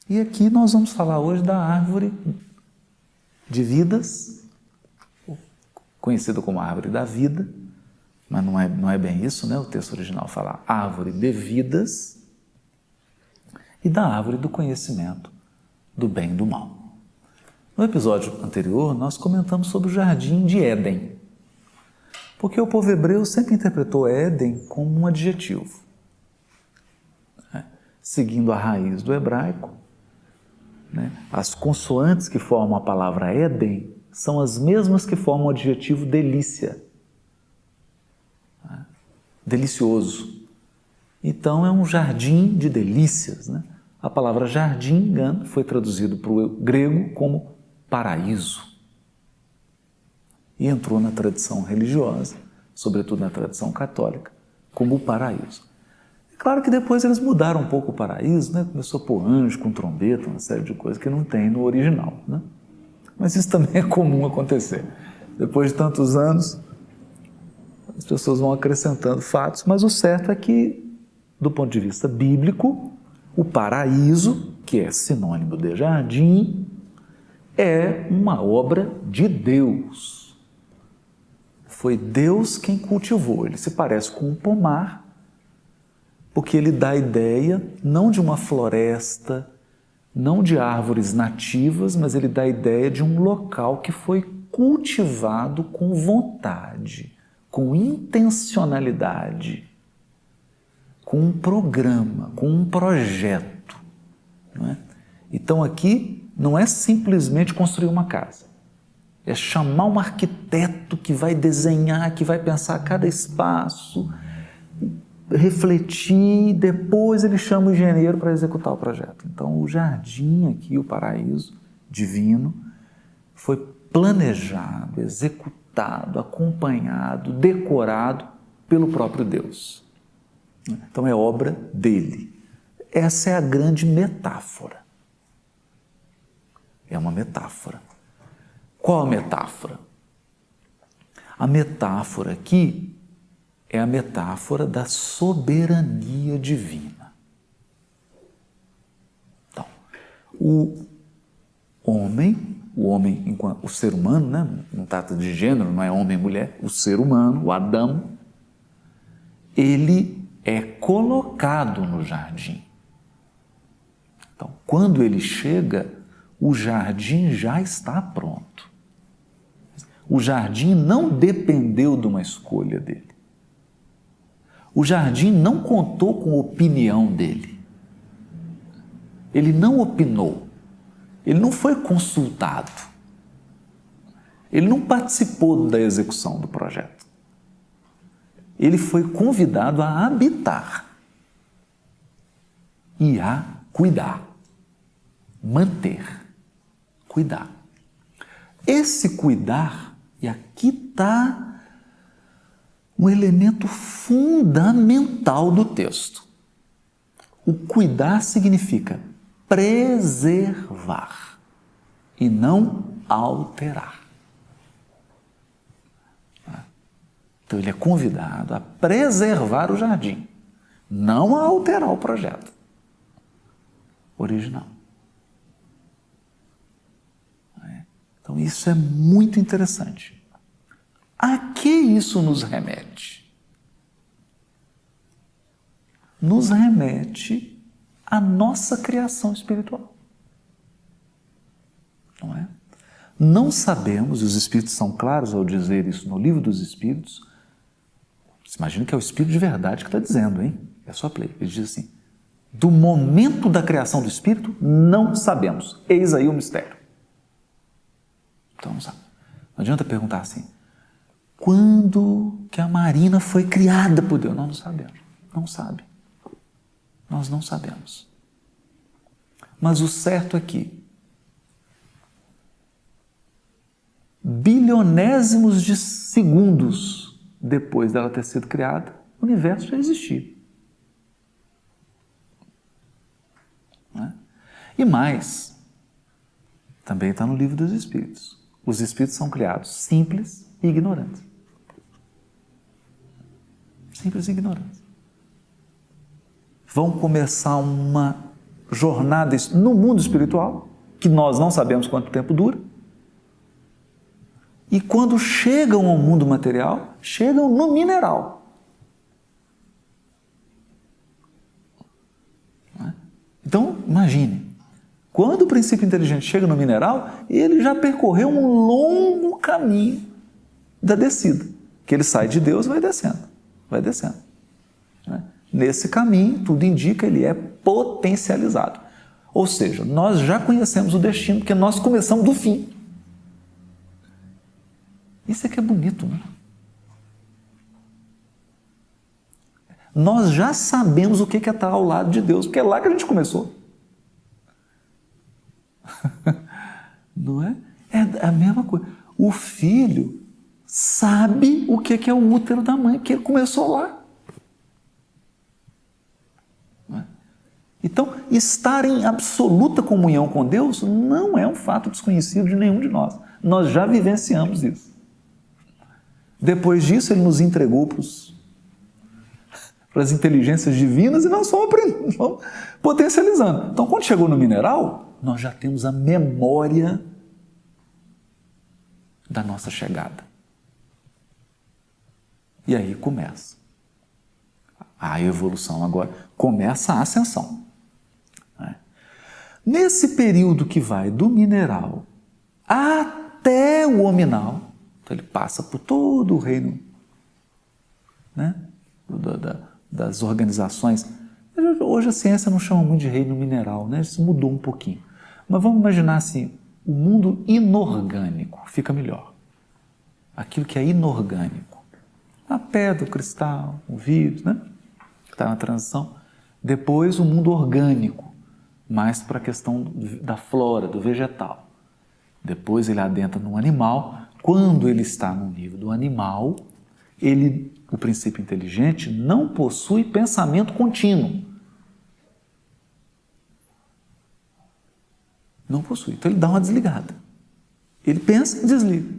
E aqui nós vamos falar hoje da árvore de vidas, conhecida como árvore da vida, mas não é bem isso, né? O texto original fala árvore de vidas e da árvore do conhecimento do bem e do mal. No episódio anterior, nós comentamos sobre o jardim de Éden, porque o povo hebreu sempre interpretou Éden como um adjetivo, né? Seguindo a raiz do hebraico, né? As consoantes que formam a palavra Éden são as mesmas que formam o adjetivo delícia, né? Delicioso. Então é um jardim de delícias, né? A palavra jardim foi traduzido para o grego como paraíso e entrou na tradição religiosa, sobretudo na tradição católica, como o paraíso. É claro que depois eles mudaram um pouco o paraíso, né? Começou a pôr anjo com trombeta, uma série de coisas que não tem no original, né? Mas isso também é comum acontecer. Depois de tantos anos, as pessoas vão acrescentando fatos, mas o certo é que, do ponto de vista bíblico, o paraíso, que é sinônimo de jardim, é uma obra de Deus. Foi Deus quem cultivou. Ele se parece com um pomar, porque ele dá a ideia não de uma floresta, não de árvores nativas, mas ele dá a ideia de um local que foi cultivado com vontade, com intencionalidade, com um programa, com um projeto, não é? Então aqui não é simplesmente construir uma casa, é chamar um arquiteto que vai desenhar, que vai pensar cada espaço, refletir, depois ele chama o engenheiro para executar o projeto. Então o jardim aqui, o paraíso divino, foi planejado, executado, acompanhado, decorado pelo próprio Deus. Então é obra dele. Essa é a grande metáfora. É uma metáfora. Qual a metáfora? A metáfora aqui é a metáfora da soberania divina. Então, o homem enquanto o ser humano, né? Não trata de gênero, não é homem e mulher, o ser humano, o Adão, ele é colocado no jardim. Então, quando ele chega, o jardim já está pronto. O jardim não dependeu de uma escolha dele. O jardim não contou com a opinião dele. Ele não opinou. Ele não foi consultado. Ele não participou da execução do projeto. Ele foi convidado a habitar e a cuidar, manter, cuidar. Esse cuidar, e aqui está um elemento fundamental do texto. O cuidar significa preservar e não alterar. Então ele é convidado a preservar o jardim, não a alterar o projeto original. Então isso é muito interessante. A que isso nos remete? Nos remete à nossa criação espiritual. Não é? Não sabemos, e os Espíritos são claros ao dizer isso no Livro dos Espíritos. Você imagina que é o Espírito de verdade que está dizendo, hein? É só play. Ele diz assim: do momento da criação do Espírito, não sabemos. Eis aí o mistério. Então não sabe. Não adianta perguntar assim: quando que a Marina foi criada por Deus? Nós não sabemos. Não sabe. Nós não sabemos. Mas o certo é que bilionésimos de segundos depois dela ter sido criada, o universo já existia. Não é? E mais, também está no Livro dos Espíritos. Os Espíritos são criados simples e ignorantes. Simples e ignorantes. Vão começar uma jornada no mundo espiritual, que nós não sabemos quanto tempo dura, e quando chegam ao mundo material, chegam no mineral. Então, imagine, quando o princípio inteligente chega no mineral, ele já percorreu um longo caminho da descida, que ele sai de Deus e vai descendo, vai descendo. Nesse caminho, tudo indica, ele é potencializado. Ou seja, nós já conhecemos o destino, porque nós começamos do fim. Isso é que é bonito, né? Nós já sabemos o que é estar ao lado de Deus, porque é lá que a gente começou. Não é? É a mesma coisa. O filho sabe o que é o útero da mãe, porque ele começou lá. Não é? Então, estar em absoluta comunhão com Deus não é um fato desconhecido de nenhum de nós. Nós já vivenciamos isso. Depois disso, ele nos entregou para as inteligências divinas e nós fomos potencializando. Então, quando chegou no mineral, nós já temos a memória da nossa chegada. E aí começa a evolução agora, começa a ascensão. Nesse período que vai do mineral até o hominal, então ele passa por todo o reino, né, das organizações. Hoje a ciência não chama muito de reino mineral, né? Isso mudou um pouquinho. Mas vamos imaginar assim, o mundo inorgânico, fica melhor. Aquilo que é inorgânico. A pedra, o cristal, o vírus, né? Que está na transição. Depois o mundo orgânico, mais para a questão da flora, do vegetal. Depois ele adentra no animal. Quando ele está no nível do animal, o princípio inteligente não possui pensamento contínuo. Não possui. Então ele dá uma desligada. Ele pensa e desliga.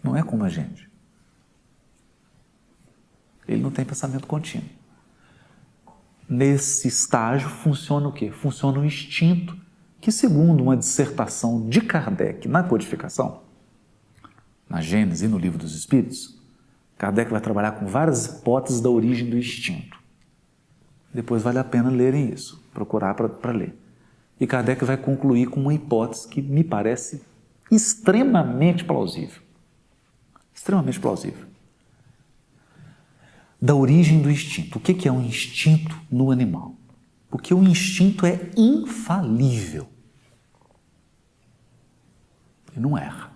Não é como a gente. Ele não tem pensamento contínuo. Nesse estágio funciona o quê? Funciona o instinto, que segundo uma dissertação de Kardec na codificação, na Gênese e no Livro dos Espíritos, Kardec vai trabalhar com várias hipóteses da origem do instinto. Depois vale a pena lerem isso, procurar para ler. E Kardec vai concluir com uma hipótese que me parece extremamente plausível. Extremamente plausível. Da origem do instinto. O que é um instinto no animal? Porque o instinto é infalível. Ele não erra.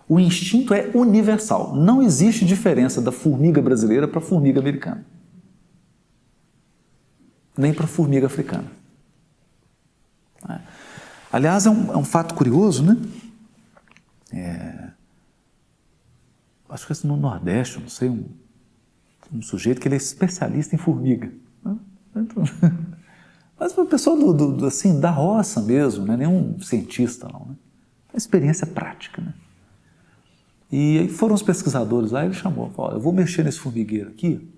O instinto é universal. Não existe diferença da formiga brasileira para a formiga americana. Nem para a formiga africana. Aliás, é um fato curioso, né? Acho que no Nordeste, não sei, um sujeito que ele é especialista em formiga. Mas o pessoal assim, da roça mesmo, não é nenhum cientista, não. Né? É experiência prática. Né? E aí foram os pesquisadores lá, ele chamou, falou, eu vou mexer nesse formigueiro aqui,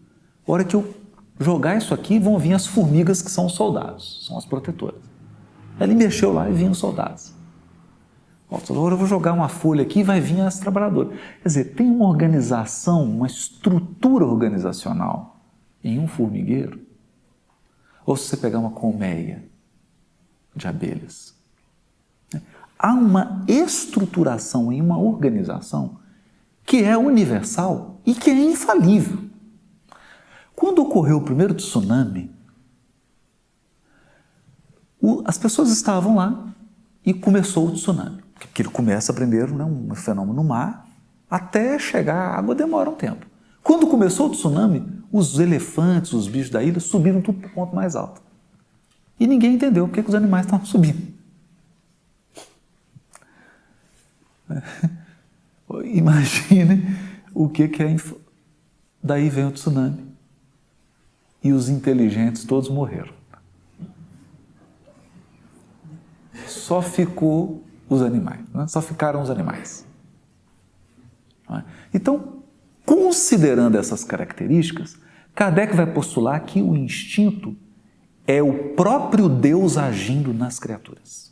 a hora que eu jogar isso aqui, vão vir as formigas que são os soldados, são as protetoras. Aí ele mexeu lá e vinham os soldados. Agora eu vou jogar uma folha aqui e vai vir as trabalhadoras. Quer dizer, tem uma organização, uma estrutura organizacional em um formigueiro. Ou se você pegar uma colmeia de abelhas. Há uma estruturação em uma organização que é universal e que é infalível. Quando ocorreu o primeiro tsunami, as pessoas estavam lá e começou o tsunami. Porque ele começa primeiro, né, um fenômeno no mar, até chegar à água demora um tempo. Quando começou o tsunami, os elefantes, os bichos da ilha subiram tudo para o ponto mais alto. E ninguém entendeu porque que os animais estavam subindo. Imagine o que é. Daí vem o tsunami. E os inteligentes todos morreram. Só ficou os animais, né? Só ficaram os animais. Então, considerando essas características, Kardec vai postular que o instinto é o próprio Deus agindo nas criaturas.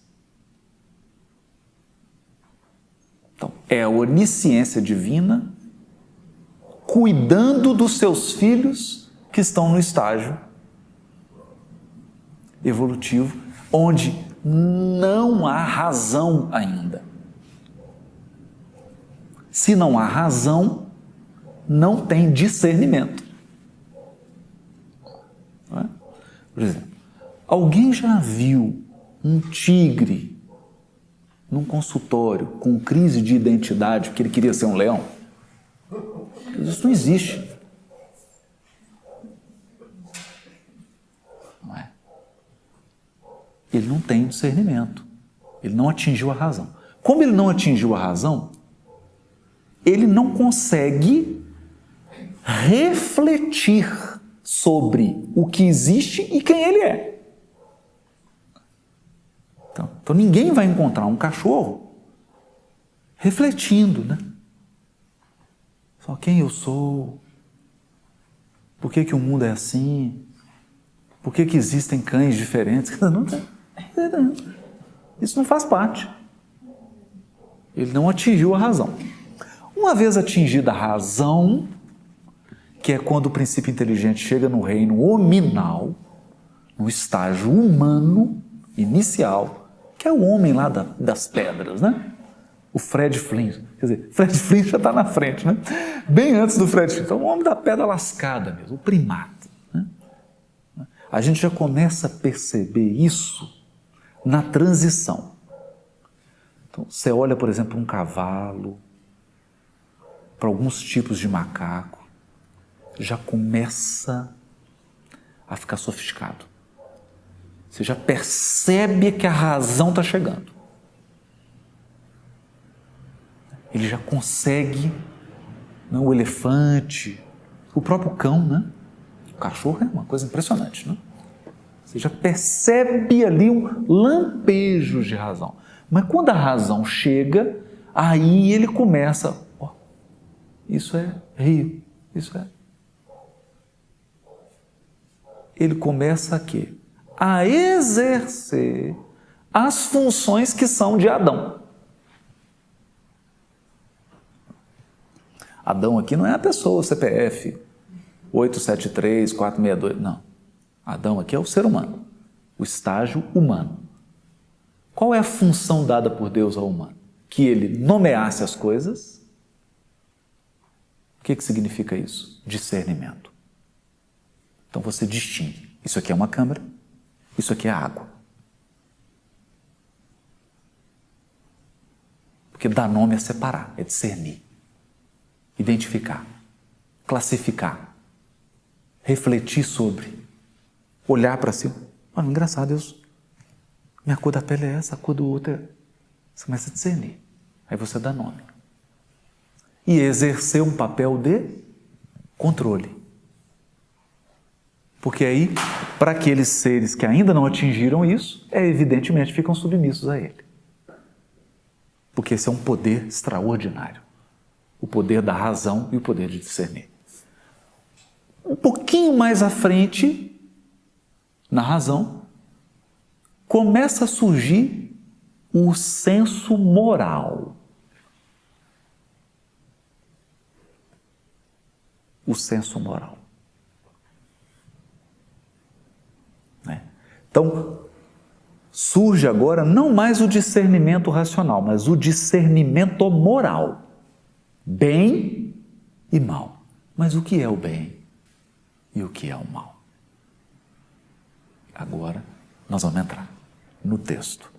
Então, é a onisciência divina cuidando dos seus filhos que estão no estágio evolutivo, onde não há razão ainda. Se não há razão, não tem discernimento. Não é? Por exemplo, alguém já viu um tigre num consultório com crise de identidade porque ele queria ser um leão? Isso não existe. Não é? Ele não tem discernimento. Ele não atingiu a razão. Como ele não atingiu a razão, ele não consegue refletir sobre o que existe e quem ele é. Então ninguém vai encontrar um cachorro refletindo, né? Só quem eu sou, por que o mundo é assim, por que existem cães diferentes. Não, isso não faz parte. Ele não atingiu a razão. Uma vez atingida a razão, que é quando o princípio inteligente chega no reino hominal, no estágio humano inicial, que é o homem lá das pedras, né? O Fred Flintstone. Quer dizer, Fred Flintstone já está na frente, né? Bem antes do Fred Flintstone. Então, o homem da pedra lascada mesmo, o primata. Né? A gente já começa a perceber isso na transição. Então, você olha, por exemplo, um cavalo, para alguns tipos de macaco, já começa a ficar sofisticado. Você já percebe que a razão está chegando. Ele já consegue, né, o elefante, o próprio cão, né? O cachorro é uma coisa impressionante, né? Você já percebe ali um lampejo de razão. Mas quando a razão chega, aí ele começa, isso é rio, isso é. Ele começa a quê? A exercer as funções que são de Adão. Adão aqui não é a pessoa, o CPF 873-462, não. Adão aqui é o ser humano, o estágio humano. Qual é a função dada por Deus ao humano? Que ele nomeasse as coisas. O que significa isso? Discernimento. Então você distingue. Isso aqui é uma câmara, isso aqui é água. Porque dar nome é separar, é discernir, identificar, classificar, refletir sobre, olhar para si. Olha, engraçado, Deus, minha cor da pele é essa, a cor do outro é... Você começa a discernir. Aí você dá nome. E exercer um papel de controle. Porque aí, para aqueles seres que ainda não atingiram isso, evidentemente ficam submissos a ele. Porque esse é um poder extraordinário. O poder da razão e o poder de discernir. Um pouquinho mais à frente, na razão, começa a surgir o senso moral. O senso moral. Então, surge agora não mais o discernimento racional, mas o discernimento moral. Bem e mal. Mas o que é o bem e o que é o mal? Agora nós vamos entrar no texto.